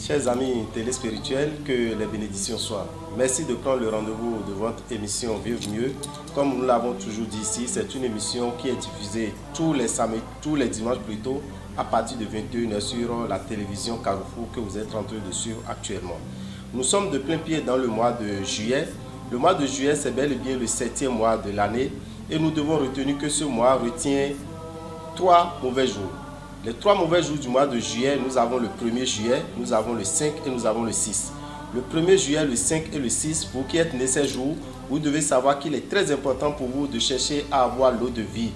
Chers amis téléspirituels, que les bénédictions soient. Merci de prendre le rendez-vous de votre émission Vivre Mieux. Comme nous l'avons toujours dit ici, c'est une émission qui est diffusée tous les samedis, tous les dimanches plutôt, à partir de 21h sur la télévision Carrefour que vous êtes en train de suivre actuellement. Nous sommes de plein pied dans le mois de juillet. Le mois de juillet, c'est bel et bien le 7e mois de l'année et nous devons retenir que ce mois retient 3 mauvais jours. Les 3 mauvais jours du mois de juillet, nous avons le 1er juillet, nous avons le 5 et nous avons le 6. Le 1er juillet, le 5 et le 6, vous qui êtes nés ces jours, vous devez savoir qu'il est très important pour vous de chercher à avoir l'eau de vie.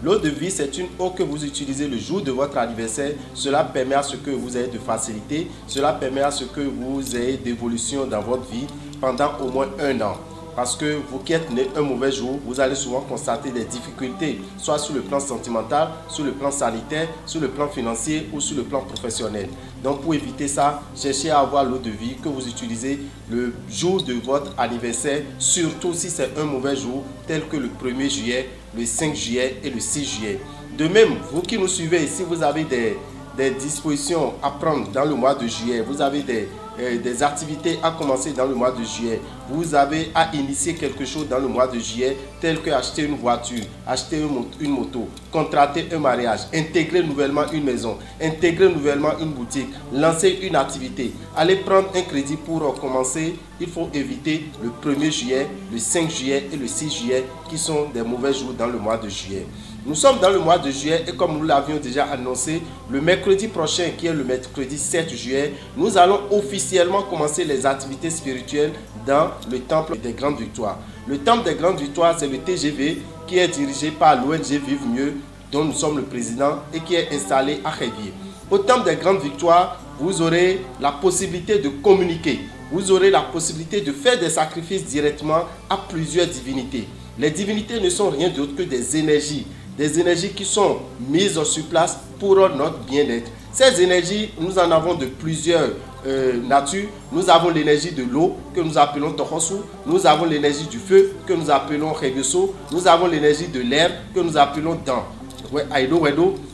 L'eau de vie, c'est une eau que vous utilisez le jour de votre anniversaire. Cela permet à ce que vous ayez de facilité, cela permet à ce que vous ayez d'évolution dans votre vie pendant au moins 1 an. Parce que vous qui êtes né un mauvais jour, vous allez souvent constater des difficultés, soit sur le plan sentimental, sur le plan sanitaire, sur le plan financier ou sur le plan professionnel. Donc pour éviter ça, cherchez à avoir l'eau de vie que vous utilisez le jour de votre anniversaire, surtout si c'est un mauvais jour, tel que le 1er juillet, le 5 juillet et le 6 juillet. De même, vous qui nous suivez, si vous avez des dispositions à prendre dans le mois de juillet, vous avez des activités à commencer dans le mois de juillet, vous avez à initier quelque chose dans le mois de juillet, tel que acheter une voiture, acheter une moto, contracter un mariage, intégrer nouvellement une maison, intégrer nouvellement une boutique, lancer une activité, aller prendre un crédit pour commencer, il faut éviter le 1er juillet, le 5 juillet et le 6 juillet qui sont des mauvais jours dans le mois de juillet. Nous sommes dans le mois de juillet et comme nous l'avions déjà annoncé, le mercredi prochain qui est le mercredi 7 juillet, nous allons officiellement commencer les activités spirituelles dans le temple des Grandes Victoires. Le temple des Grandes Victoires, c'est le TGV qui est dirigé par l'ONG Vive Mieux, dont nous sommes le président et qui est installé à Révier. Au temple des Grandes Victoires, vous aurez la possibilité de communiquer. Vous aurez la possibilité de faire des sacrifices directement à plusieurs divinités. Les divinités ne sont rien d'autre que des énergies qui sont mises sur place pour notre bien-être. Ces énergies, nous en avons de plusieurs natures. Nous avons l'énergie de l'eau que nous appelons Tohosu. Nous avons l'énergie du feu que nous appelons Regeso. Nous avons l'énergie de l'air que nous appelons Dan.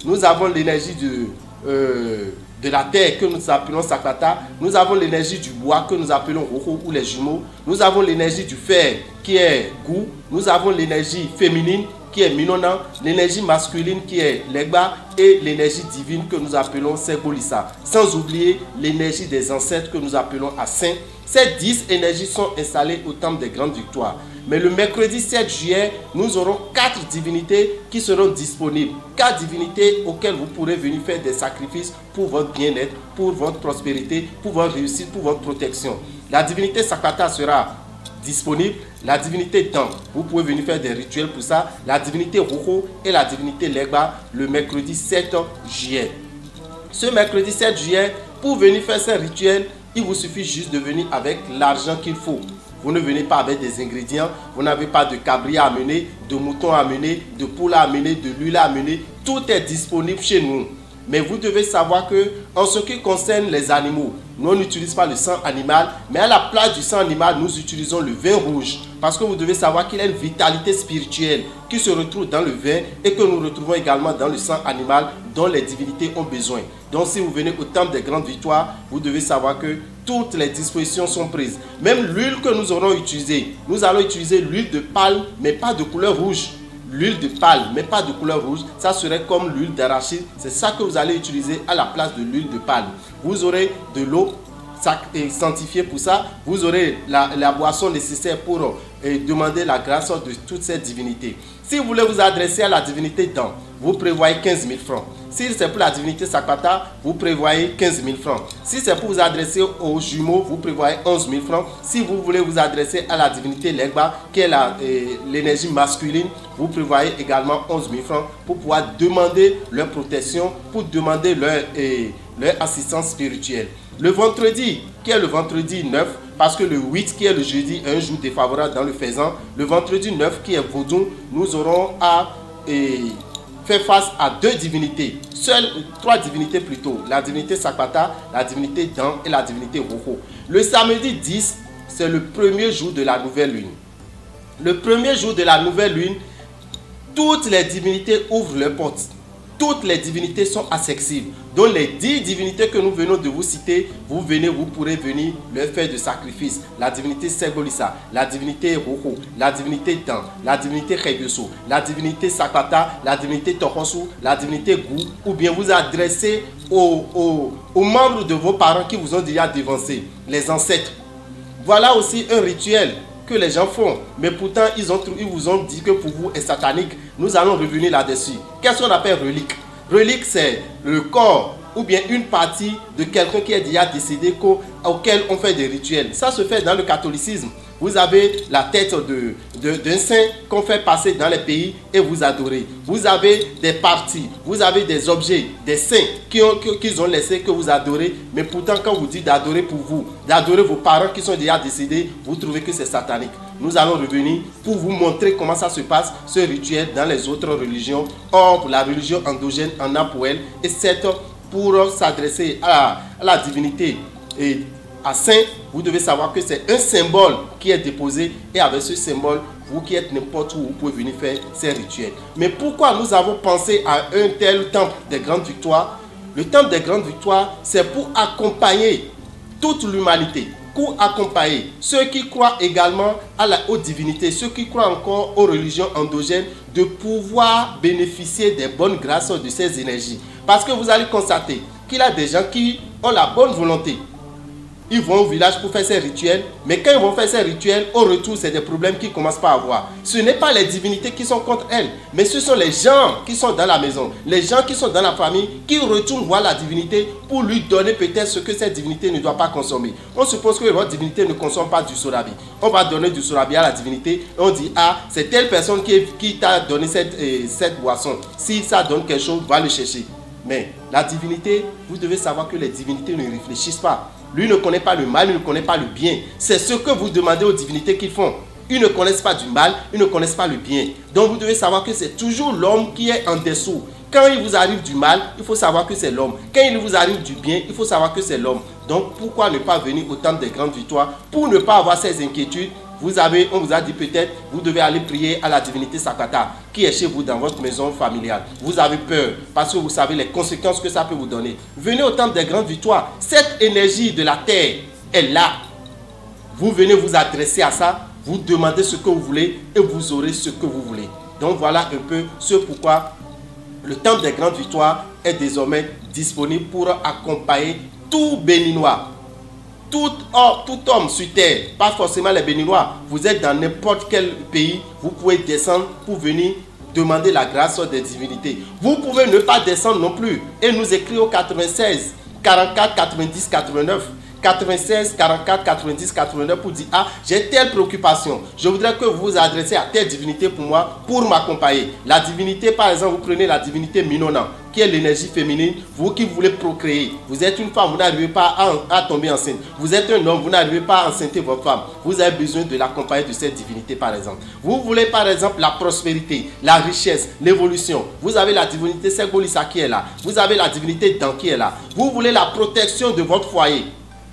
Nous avons l'énergie de la terre que nous appelons Sakrata. Nous avons l'énergie du bois que nous appelons Roho ou les jumeaux. Nous avons l'énergie du fer qui est Gou. Nous avons l'énergie féminine qui est Minona, l'énergie masculine qui est Legba et l'énergie divine que nous appelons Segolissa. Sans oublier l'énergie des ancêtres que nous appelons Assin. Ces 10 énergies sont installées au temple des Grandes Victoires. Mais le mercredi 7 juillet, nous aurons 4 divinités qui seront disponibles. 4 divinités auxquelles vous pourrez venir faire des sacrifices pour votre bien-être, pour votre prospérité, pour votre réussite, pour votre protection. La divinité Sakata sera disponible. La divinité Dan, vous pouvez venir faire des rituels pour ça. La divinité Roho et la divinité Legba le mercredi 7 juillet. Ce mercredi 7 juillet, pour venir faire ces rituels, il vous suffit juste de venir avec l'argent qu'il faut. Vous ne venez pas avec des ingrédients, vous n'avez pas de cabri à amener, de mouton à amener, de poule à amener, de l'huile à amener. Tout est disponible chez nous. Mais vous devez savoir que, en ce qui concerne les animaux, nous n'utilisons pas le sang animal, mais à la place du sang animal, nous utilisons le vin rouge. Parce que vous devez savoir qu'il y a une vitalité spirituelle qui se retrouve dans le vin et que nous retrouvons également dans le sang animal dont les divinités ont besoin. Donc si vous venez au temple des Grandes Victoires, vous devez savoir que toutes les dispositions sont prises. Même l'huile que nous aurons utilisée, nous allons utiliser l'huile de palme, mais pas de couleur rouge. L'huile de palme, mais pas de couleur rouge, ça serait comme l'huile d'arachide. C'est ça que vous allez utiliser à la place de l'huile de palme. Vous aurez de l'eau sanctifiée pour ça. Vous aurez la boisson nécessaire pour demander la grâce de toutes ces divinités. Si vous voulez vous adresser à la divinité Dan, vous prévoyez 15 000 francs. Si c'est pour la divinité Sakata, vous prévoyez 15 000 francs. Si c'est pour vous adresser aux jumeaux, vous prévoyez 11 000 francs. Si vous voulez vous adresser à la divinité Legba, qui est l'énergie masculine, vous prévoyez également 11 000 francs pour pouvoir demander leur protection, pour demander leur assistance spirituelle. Le vendredi, qui est le vendredi 9, parce que le 8, qui est le jeudi, est un jour défavorable dans le faisan. Le vendredi 9, qui est Vaudou, nous aurons à fait face à 2 divinités, seules 3 divinités plutôt, la divinité Sakwata, la divinité Dan et la divinité Roho. Le samedi 10, c'est le premier jour de la nouvelle lune. Le premier jour de la nouvelle lune, toutes les divinités ouvrent leurs portes. Toutes les divinités sont accessibles. Donc les 10 divinités que nous venons de vous citer, vous pourrez venir leur faire de sacrifice. La divinité Segolissa, la divinité Roho, la divinité Dan, la divinité Rebioso, la divinité Sakwata, la divinité Tohosu, la divinité Gou, ou bien vous adresser aux membres de vos parents qui vous ont déjà devancé, les ancêtres. Voilà aussi un rituel que les gens font, mais pourtant ils vous ont dit que pour vous est satanique. Nous allons revenir là-dessus. Qu'est-ce qu'on appelle relique? Relique, c'est le corps ou bien une partie de quelqu'un qui est déjà décédé auquel on fait des rituels. Ça se fait dans le catholicisme. Vous avez la tête d'un saint qu'on fait passer dans les pays et vous adorez. Vous avez des parties, vous avez des objets, des saints qu'ils ont laissés que vous adorez. Mais pourtant, quand vous dites d'adorer pour vous, d'adorer vos parents qui sont déjà décédés, vous trouvez que c'est satanique. Nous allons revenir pour vous montrer comment ça se passe, ce rituel dans les autres religions. Or, la religion endogène en a pour elle, et c'est pour s'adresser à la divinité et à saint, vous devez savoir que c'est un symbole qui est déposé, et avec ce symbole, vous qui êtes n'importe où, vous pouvez venir faire ces rituels. Mais pourquoi nous avons pensé à un tel temple des grandes victoires? Le temple des grandes victoires, c'est pour accompagner toute l'humanité, pour accompagner ceux qui croient également aux divinités, ceux qui croient encore aux religions endogènes, de pouvoir bénéficier des bonnes grâces de ces énergies. Parce que vous allez constater qu'il y a des gens qui ont la bonne volonté. Ils vont au village pour faire ces rituels, mais quand ils vont faire ces rituels, au retour, c'est des problèmes qu'ils commencent par avoir. Ce n'est pas les divinités qui sont contre elles, mais ce sont les gens qui sont dans la maison, les gens qui sont dans la famille, qui retournent voir la divinité pour lui donner peut-être ce que cette divinité ne doit pas consommer. On suppose que votre divinité ne consomme pas du sorabi. On va donner du sorabi à la divinité et on dit, ah, c'est telle personne qui t'a donné cette boisson. Si ça donne quelque chose, va le chercher. Mais la divinité, vous devez savoir que les divinités ne réfléchissent pas. Lui ne connaît pas le mal, il ne connaît pas le bien. C'est ce que vous demandez aux divinités qu'ils font. Ils ne connaissent pas du mal, ils ne connaissent pas le bien. Donc vous devez savoir que c'est toujours l'homme qui est en dessous. Quand il vous arrive du mal, il faut savoir que c'est l'homme. Quand il vous arrive du bien, il faut savoir que c'est l'homme. Donc pourquoi ne pas venir au temple des grandes victoires pour ne pas avoir ces inquiétudes? On vous a dit peut-être, vous devez aller prier à la divinité Sakwata qui est chez vous dans votre maison familiale. Vous avez peur parce que vous savez les conséquences que ça peut vous donner. Venez au temple des grandes victoires. Cette énergie de la terre est là. Vous venez vous adresser à ça, vous demandez ce que vous voulez et vous aurez ce que vous voulez. Donc voilà un peu ce pourquoi le temple des grandes victoires est désormais disponible pour accompagner tout Béninois. Tout homme sur terre, pas forcément les Béninois, vous êtes dans n'importe quel pays, vous pouvez descendre pour venir demander la grâce des divinités. Vous pouvez ne pas descendre non plus et nous écrire au 96 44 90 89. 96 44 90 89 pour dire, ah, j'ai telle préoccupation, je voudrais que vous vous adressez à telle divinité pour moi, pour m'accompagner. La divinité, par exemple, vous prenez la divinité Minona, qui est l'énergie féminine. Vous qui voulez procréer, vous êtes une femme, vous n'arrivez pas à tomber enceinte. Vous êtes un homme, vous n'arrivez pas à enceinter votre femme. Vous avez besoin de l'accompagner de cette divinité, par exemple. Vous voulez, par exemple, la prospérité, la richesse, l'évolution. Vous avez la divinité Segolissa qui est là. Vous avez la divinité Dan qui est là. Vous voulez la protection de votre foyer.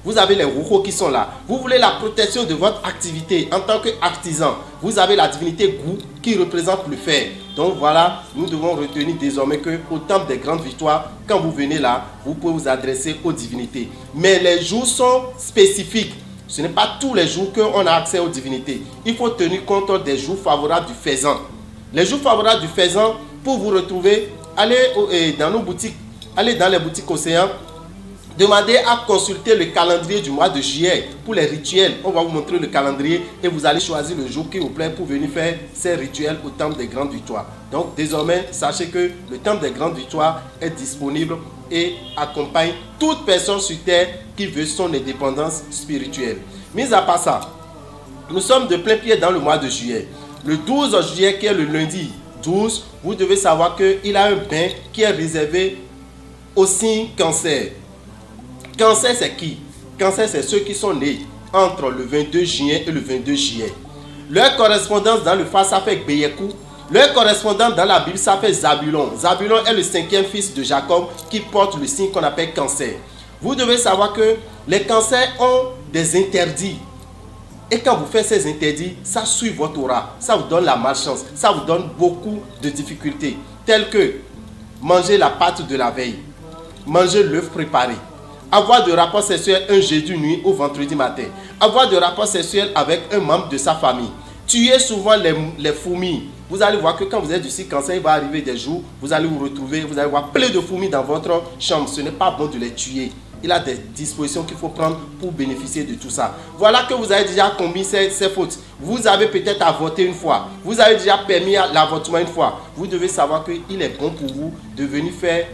Vous avez les Rohos qui sont là. Vous voulez la protection de votre activité en tant qu'artisan. Vous avez la divinité Gou qui représente le fer. Donc voilà, nous devons retenir désormais qu'au temple des grandes victoires, quand vous venez là, vous pouvez vous adresser aux divinités. Mais les jours sont spécifiques. Ce n'est pas tous les jours qu'on a accès aux divinités. Il faut tenir compte des jours favorables du faisan. Les jours favorables du faisan, pour vous retrouver, allez dans nos boutiques, allez dans les boutiques Océan. Demandez à consulter le calendrier du mois de juillet pour les rituels. On va vous montrer le calendrier et vous allez choisir le jour qui vous plaît pour venir faire ces rituels au temple des grandes victoires. Donc désormais, sachez que le temple des grandes victoires est disponible et accompagne toute personne sur terre qui veut son indépendance spirituelle. Mis à part ça, nous sommes de plein pied dans le mois de juillet. Le 12 juillet qui est le lundi 12, vous devez savoir qu'il y a un bain qui est réservé au signe Cancer. Cancer, c'est qui? Cancer, c'est ceux qui sont nés entre le 22 juin et le 22 juillet. Leur correspondance dans le face avec Beyekou Leur correspondant dans la Bible, ça fait Zabulon. Zabulon est le 5e fils de Jacob qui porte le signe qu'on appelle cancer. Vous devez savoir que les cancers ont des interdits. Et quand vous faites ces interdits, ça suit votre aura. Ça vous donne la malchance. Ça vous donne beaucoup de difficultés. Telles que manger la pâte de la veille, manger l'œuf préparé, avoir de rapports sexuels un jeudi nuit ou vendredi matin, avoir de rapports sexuels avec un membre de sa famille, tuer souvent les fourmis. Vous allez voir que quand vous êtes du cycle cancer, il va arriver des jours, vous allez vous retrouver, vous allez voir plein de fourmis dans votre chambre. Ce n'est pas bon de les tuer. Il y a des dispositions qu'il faut prendre pour bénéficier de tout ça. Voilà que vous avez déjà commis ces fautes. Vous avez peut-être avorté une fois. Vous avez déjà permis l'avortement une fois. Vous devez savoir qu'il est bon pour vous de venir faire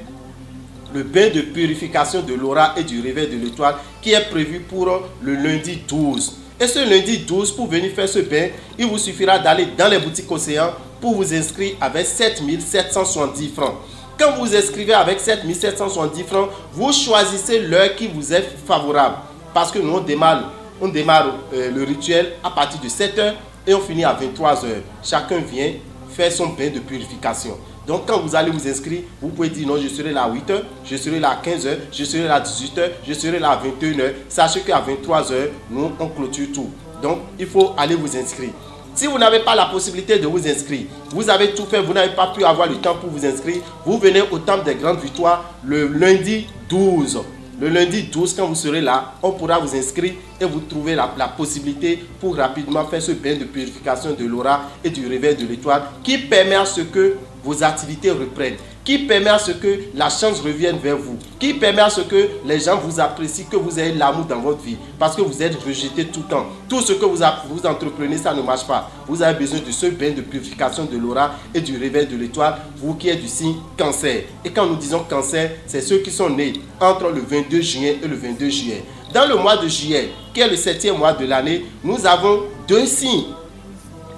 le bain de purification de l'aura et du réveil de l'étoile qui est prévu pour le lundi 12. Et ce lundi 12, pour venir faire ce bain, il vous suffira d'aller dans les boutiques Océan pour vous inscrire avec 7 770 francs. Quand vous vous inscrivez avec 7 770 francs, vous choisissez l'heure qui vous est favorable. Parce que nous, on démarre le rituel à partir de 7 h et on finit à 23 h. Chacun vient faire son bain de purification. Donc quand vous allez vous inscrire, vous pouvez dire non, je serai là à 8 h, je serai là à 15 h, je serai là à 18 h, je serai là à 21 h. Sachez qu'à 23 h, nous, on clôture tout. Donc il faut aller vous inscrire. Si vous n'avez pas la possibilité de vous inscrire, vous avez tout fait, vous n'avez pas pu avoir le temps pour vous inscrire, vous venez au Temple des Grandes Victoires le lundi 12. Le lundi 12, quand vous serez là, on pourra vous inscrire et vous trouver la possibilité pour rapidement faire ce bain de purification de l'aura et du réveil de l'étoile qui permet à ce que vos activités reprennent, qui permet à ce que la chance revienne vers vous, qui permet à ce que les gens vous apprécient, que vous ayez l'amour dans votre vie, parce que vous êtes rejeté tout le temps. Tout ce que vous entreprenez, ça ne marche pas. Vous avez besoin de ce bain de purification de l'aura et du réveil de l'étoile, vous qui êtes du signe cancer. Et quand nous disons cancer, c'est ceux qui sont nés entre le 22 juin et le 22 juillet. Dans le mois de juillet, qui est le 7e mois de l'année, nous avons 2 signes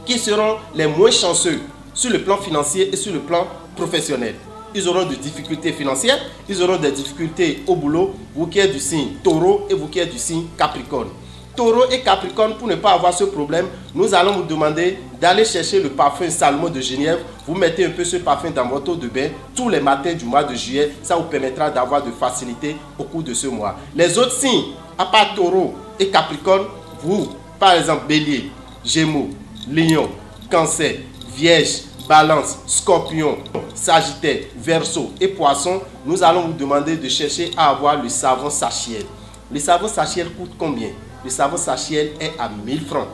qui seront les moins chanceux sur le plan financier et sur le plan professionnel. Ils auront des difficultés financières, ils auront des difficultés au boulot, vous qui êtes du signe Taureau et vous qui êtes du signe Capricorne. Taureau et Capricorne, pour ne pas avoir ce problème, nous allons vous demander d'aller chercher le parfum Salomon de Genève. Vous mettez un peu ce parfum dans votre eau de bain tous les matins du mois de juillet. Ça vous permettra d'avoir de facilité au cours de ce mois. Les autres signes, à part Taureau et Capricorne, vous, par exemple Bélier, Gémeaux, Lion, Cancer, Vierge, Balance, Scorpion, Sagittaire, Verseau et Poisson, nous allons vous demander de chercher à avoir le savon Sachiel. Le savon Sachiel coûte combien? Le savon Sachiel est à 1000 francs.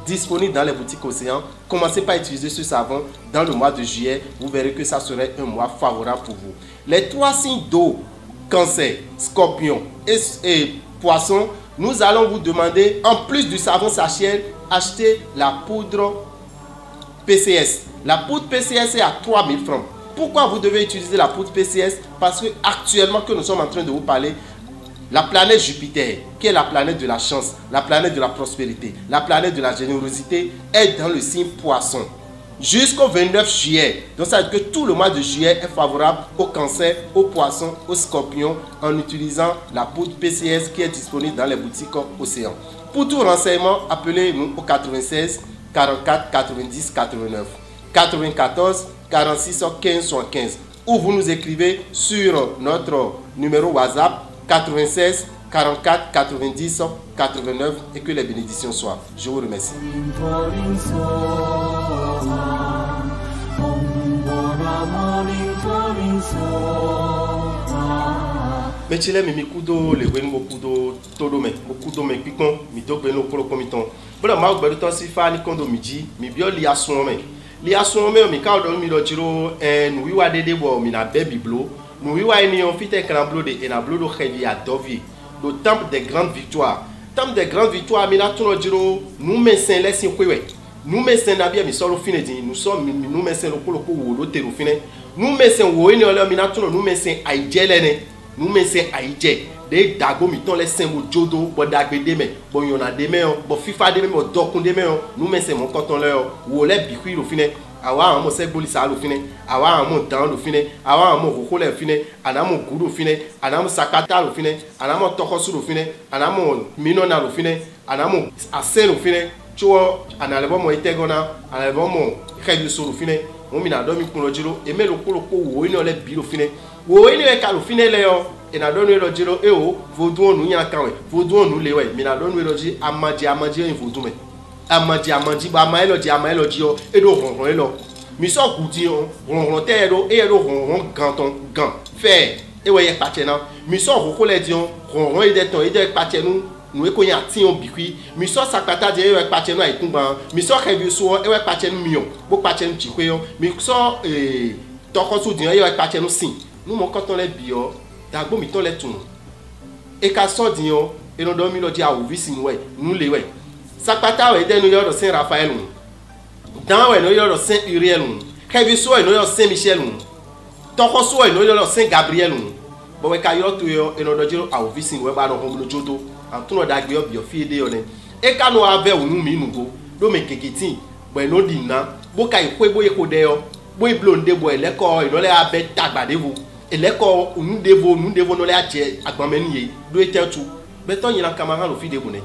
Disponible dans les boutiques Océan. Commencez par utiliser ce savon dans le mois de juillet. Vous verrez que ça serait un mois favorable pour vous. Les 3 signes d'eau, Cancer, Scorpion et Poisson, nous allons vous demander, en plus du savon Sachiel, acheter la poudre PCS. La poudre PCS est à 3000 francs. Pourquoi vous devez utiliser la poudre PCS? Parce que actuellement que nous sommes en train de vous parler, la planète Jupiter, qui est la planète de la chance, la planète de la prospérité, la planète de la générosité, est dans le signe Poisson. Jusqu'au 29 juillet. Donc ça veut dire que tout le mois de juillet est favorable au Cancer, au Poisson, au Scorpion, en utilisant la poudre PCS qui est disponible dans les boutiques Océan. Pour tout renseignement, appelez-nous au 96 44 90 89. 94 46 15 75 ou vous nous écrivez sur notre numéro WhatsApp 96 44 90 89 et que les bénédictions soient. Je vous remercie. Mechile mi kudo le wen mo kudo todo me mo kudo me pikon mi do gbe no polo komiton bra ma gbe to si fa ni kondo mi ji mi bi o li asun me mi ka do mi do jiro nu wiwa dede bo mi na be biblo nu wiwa ni on fit ekran blo de na blo do kheli a dovi le temple des grandes victoires. Temple des grandes victoires mi na tuno jiro nu mesen lesin kwewe nu mesen na bia mi solo fine di nous sommes nu mesen lo polo ko wo lo tero fine nu mesen wo ni ole mi na tuno nu mesen aijele ne nous mettons aïdje des dago mi ton les symbole jodo bo dagbe deme bo yona deme bo fifa deme bo dokun deme nous mettons mon coton le wo le bikui lo fine awa mo se gboli sa lo fine awa mo dan lo fine awa mo koko le fine ana mo gudo fine ana mo sakata lo fine ana mo tokosu lo fine ana mo minona lo fine ana mo asen lo fine cho ana le bo mo itegona ana le bo mo khelu so lo fine on mina domi kuno jiro e me lo kolo ko wo ni ole bi lo fine wo ni e ka lo fine le yo e na donu lo jiro e o vodun onu yan kan we vodun onu le we mina donu lo ji amaji en vodun me amaji ba ma elo ji o e do ronron e lo mi so ku ti o ronron te ro e ro ronron gan fe e we ye pache na mi so ko le di o ronron e de pache nu e ko yan ti on bikwi mi so sakata de e pache nu ai tunban mi so revi so e we pache nu mi o bo pache nu chikwe yo mi so toko so di e pache nu sin nu mo koton le bi o dagbo mi ton le tun e ka so di o e no do mi lo di awu visin we nu le we sakata we de nu yo do Saint Raphaël nu dan we no yo do Saint Uriel nu revi so e no yo Saint Michel nu toko so e no yo do Saint Gabriel nu bo we ka yo to yo e no do jiro awu visin we ba no ho no jodo antuno dagbe obi ofie de yo ne e ka no ave unu mi nugo do me keketin bo e no di na bo ka ikwe bo yeko de yo bo iblo nde bo eleko ino le abe tagbadevo eleko unu devo no le aje agbameni ye do etetu beton yin kamara lo fi de bo ne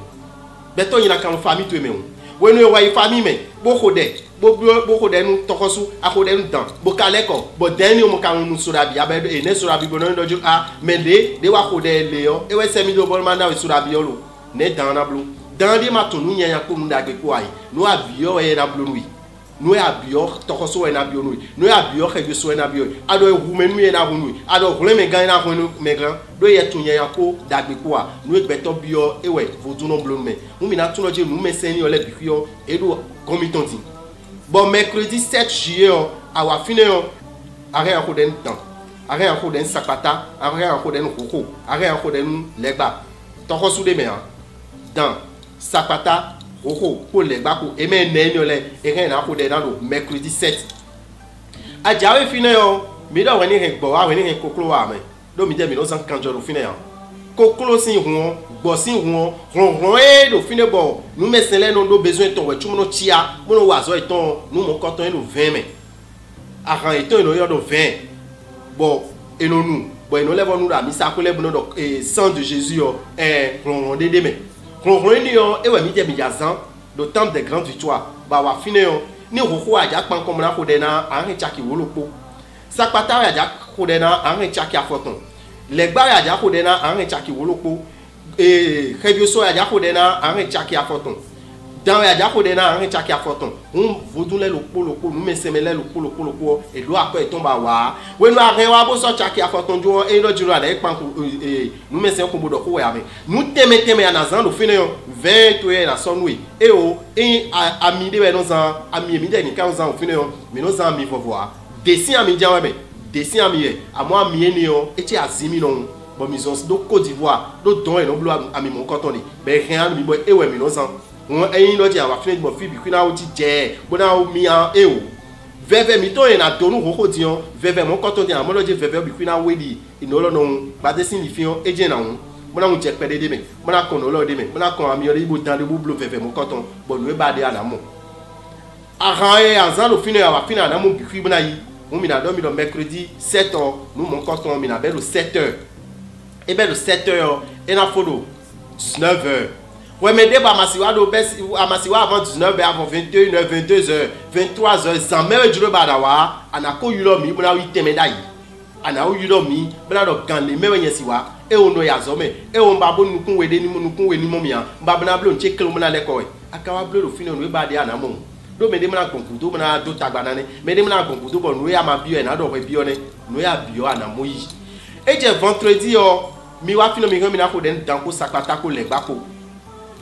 beton yin kan famille to emeun we no wa famille me bo ko de nu tokosu akode nu dan bo kaleko bo deni o mo kan nu surabi abe e ne surabi bo no doju a mende de wa ko de le yo e we semi do bol manda we surabi yo lo ne dan na blu dan de ma tonu nya ko nu dagbe ko ai no abio e na blu nui no abio tokosu e na bio nui no abio rebi so e na bio ado e hu menu e na hu nui ado hule me gan na hu me gan do ye tun nya ko dagbe ko a no e beto bio e we vodu no blu me mu mi na tun lo je nu me seni ole bi yo e do gomitonti. Bon, mercredi 7 juillet, à la fin, arrêt en coden temps, arrêt en coden sapata, arrêt en coden roko, arrêt en coden legba. Toko sous des mains, dans sapata, roko, pour legba, pour aimer n'ayole, et rien en coden dans le mercredi 7. À Diawe fin, mais là, on est un bois, on est un coclo à main. Donc, il y a 1950 jours au final. Kokolo sin ron bosin ron e do fine bo nous mesele no do besoin ton we chumo chia mo no wazo eton nous mon coton no 20 mais aran eton no yo do 20 bon et no nous bon e no levo nous da mi sa ko le bo no do sang de Jésus yo ron de mais ron ni yo e we mi je mi yazan do temple de grande victoire ba wa fine yo ni roko aja pan ko mo na ko de na an chaki wolopo sakpata aja ko de na an chaki afoton legba ya ja ko de na an chaki wolopo rebioso ya ja ko de na an chaki afoton dan ya ja ko de na an chaki afoton vodun le lopo nu mesemele lopo e do akọ eton ba wa we no arre wa bo so chaki afoton jo e lo jiro ale pan ko nu mesen ko bodo ko ya me nu teme ya na zan do fine yo 20 to na sonwe e o ami de we no zan ami mi de ni kan zan fine yo mi no zan mi vovoir desin ami ja we me dessin ami à moi mieni yo eti azimi non bon mison do Côte d'Ivoire do don e no blo ami mon coton ni be rien mi boy e we mi no san won eyin lo ti awa finish mo fi bi kwina o ti je bona o mi an e o veve mi to e na donu roko di on veve mon coton di amolo je veve bi kwina we di ino lo no ba dessin li fi on e je na won bona un je pede de me bona kon lo de me bona kon ami yo ibo dan de blo veve mon coton bon we ba de ana mo aran e azan lo fini awa fini ana mo bi kwi bona yi on mina dormi le mercredi 7h nous mon coton mina belle 7h et belle 7h et na photo 19h ouais mais débat masiwa do bes amasiwa avant 19h avant 21h 22h 23h sans même juro badawa anako yulo mi bona wi temedai ana o yulo mi bona do gan le mewe yesiwa e ono ya zome e o mbabo nukun we ni momia mbabo na blo nche kelo mona leko akawa blo do fino no ba de ana mo do me de mna konkudo mna do tagbana ne me de mna konkudo bo no ya ma bio na do we bio ne no ya bio ana moyi e je vendredi o mi wa fino mi na ko den danko sakpata ko le gbako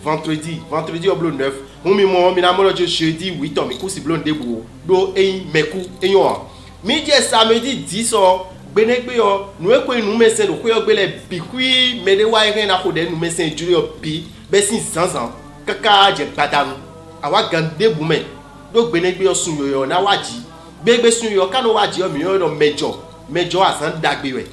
vendredi o blo 9 mo mi na mo lo jeudi 8 mi ko si blo ndebo do eyin meku eyin mi je samedi 10 o gbenegbe o no e ko inu mesen do ko yo gbele bikui me de wa ire na ko den nu mesen juri o pi be sin sansan kaka je badanu awa gande bume do gbenegbe o sun yoyo na waji gbegbe sun yoyo kanu waji o mi yo do mejo asan dagbe we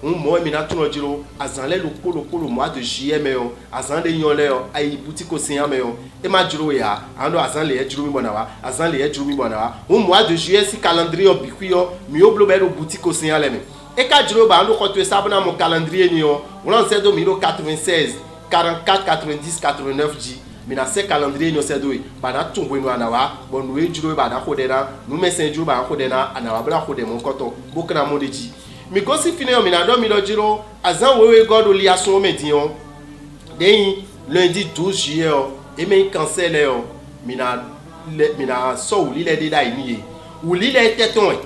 mo mi na tun ojiro azan le lokolo mois de juillet me o azan le yan le o ayi boutique o sin me o e ma jiro ya ando azan le e jiro mi bona wa azan le e jiro mi bona wa mois de juillet si calendrier bikwi yo mi o blo be do boutique o sin le me e ka jiro ba ando ko to sa mon calendrier ni o on sait do mi do 96 44 90 89 ji mina se calendrier no se doy bana tumbo no anawa bon no ejuro bana kodena no mesen ejuro bana kodena anawa bra kode mon koto bokna modeji mi gosi fine o mina do mi lo jiro azan wewe god oli aso medion den lundi 12 juillet o e me cancel o mina so uli le de dai ni uli le teton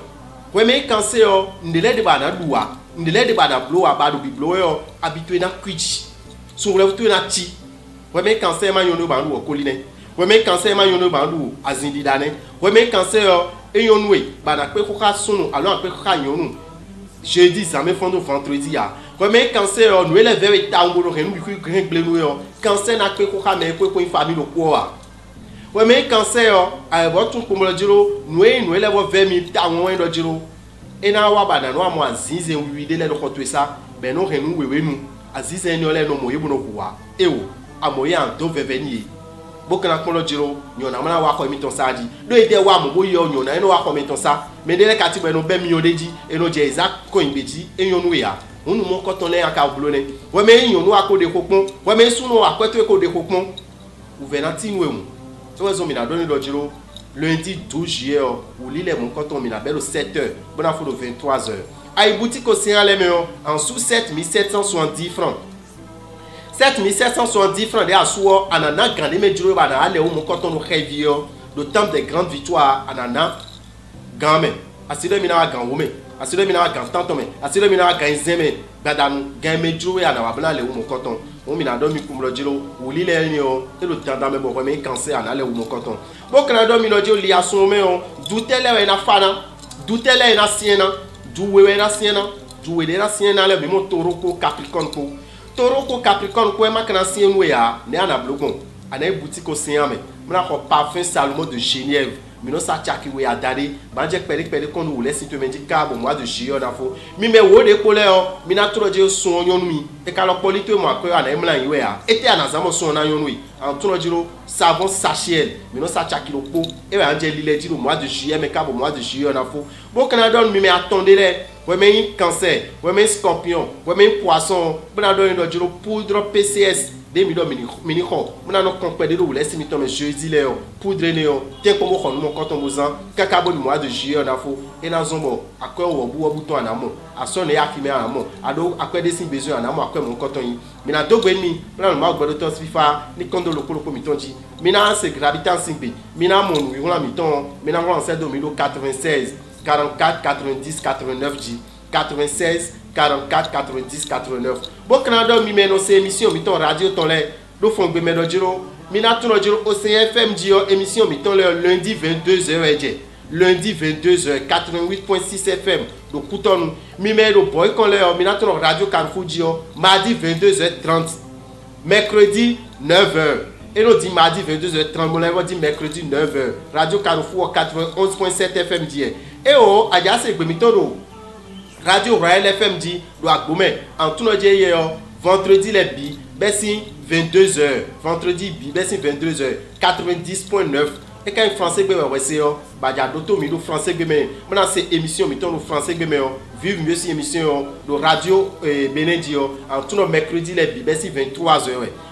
we me cancel o ndele de bana duwa ndele de bana blow abadu bi blow o habitué na kwich so le tu na ti we me cancel ma yono bandu o koline we me cancel ma yono bandu azindi dane we me cancel o eyonwe bana pe ko ka sunu alors pe ko ka yonu jeudi ça me fond vendredi ya we me cancel o nous le very tangolo renu bi ku gregle no yo cancel na pe ko ka me ko famille lo ko wa we me cancel o ai bo tun ko mo lo jiro nous le bo 20000 tawon do jiro ena wa bana no amo azize wi de le ko to ça ben no renu wewe nu azize ni ole no mo yebu no kuwa ewo amoye an do veveni bokana kolo jiro nyona mana wa ko mi ton sadi do ide wa mo boyo nyona eno wa ko mi ton sa me de le kati be no be mi odeji eno je exact ko imbeji enyonu ya onu mo ko ton le aka oblone we me nyonu akode kokpon we me sunu akweto ekode kokpon uvenanti nwemu so wezo mi na do ni do jiro lundi 12 juillet ou lile mon coton mi na belle 7h bona fo de 23h ay boutique au Sierra Leone en sous 7770 francs 7770 francs de assoir anana grande medjuro bana ale mon coton no revio le temps des grandes victoires anana gamme asile mina ganwome asile mina gantantome asile mina ganzeme badanu gamedjuro ana wabla le mon coton o mina do mi kumlo jiro wuli le ni o e lo tanda me bo me cancer ana le mon coton bo kana do mi no jiro li asome o dutele na fana dutele na siena duwe na siena duwe de na siena le mi mo toroko capricorne ko toroko capricorne ko e makana sienwe ya ne ana blogon ana boutique o siame mna ko parfum Salomon de Genève mi no sa chaki we adade banje pele kon ou laisse te mendi ka bo mois de juillet na fo mi me wo de ko le o mi na tro je son yonu mi e ka lo polito mo akwe ana emla yiwe ya ete ana zamo son na yonu wi en tro jiro savon sachet mi no sa chaki lo po e we anje lile jiro mois de juillet me ka bo mois de juillet na fo bo kana don mi me attendez le we me cancer we me scorpion we me poisson bana don do jiro poudre PCS 2 millions mini ho mona no compéder ou laisse mi tomber jeudi le poudre neo te comme on mon coton bozan kakabo mois de juillet na fo et na zombo akwa wo bu bouton anamo aso ne yakime anamo ado akwa desin besoin anamo akwa mon coton yi mi na dogwe mi mona no ma gbodo to fifa ni kondo lokolo mi tonji mi na se gravitant singbe mi na mon wi wona mi ton mi na won 96 44 90 89 G 96 44 90 89 bo Canada mi meno se émission mi ton radio ton le do fon gbe medo jiro mi na tun jiro OCFM dio émission mi ton le lundi 22h eje lundi 22h 88.6 FM do Couton mi medo boy kon le mi na tun radio Carrefour dio mardi 22h30 mercredi 9h et nous dit mardi 22h30 mon lève dit mercredi 9h radio Carrefour 91.7 FM dio et oh aja se gbe mi ton do Radio Royal FM dit doit gomé en tout notre hier vendredi les bi bessi 22h vendredi bi bessi 22h 90.9 et quand français be ouais c'est ba ja doto mi do français be mais maintenant c'est émission mi ton français be mais vive mieux si émission de radio Benedio en tout notre mercredi les bi bessi 23h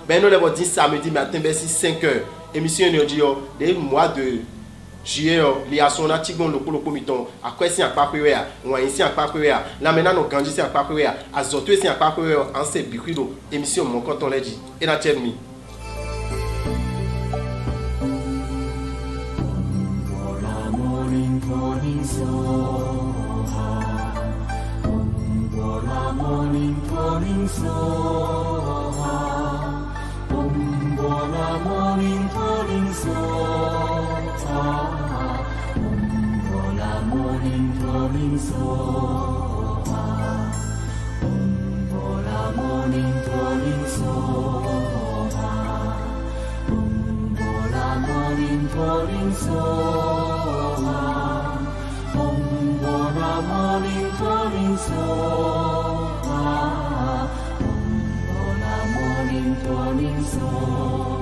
ben nous les dit samedi matin bessi 5h émission nous dit des mois de juillet liaison na tigon lokolo miton akwesi akpapewe a won yin si akpapewe a la mena no ganji si akpapewe a azoto si akpapewe en se bikido émission mon coton leji et na tell Morning calling Soha, Bola morning calling Soha, Bola morning calling Soha, Bola morning calling Soha, Bola morning calling Soha.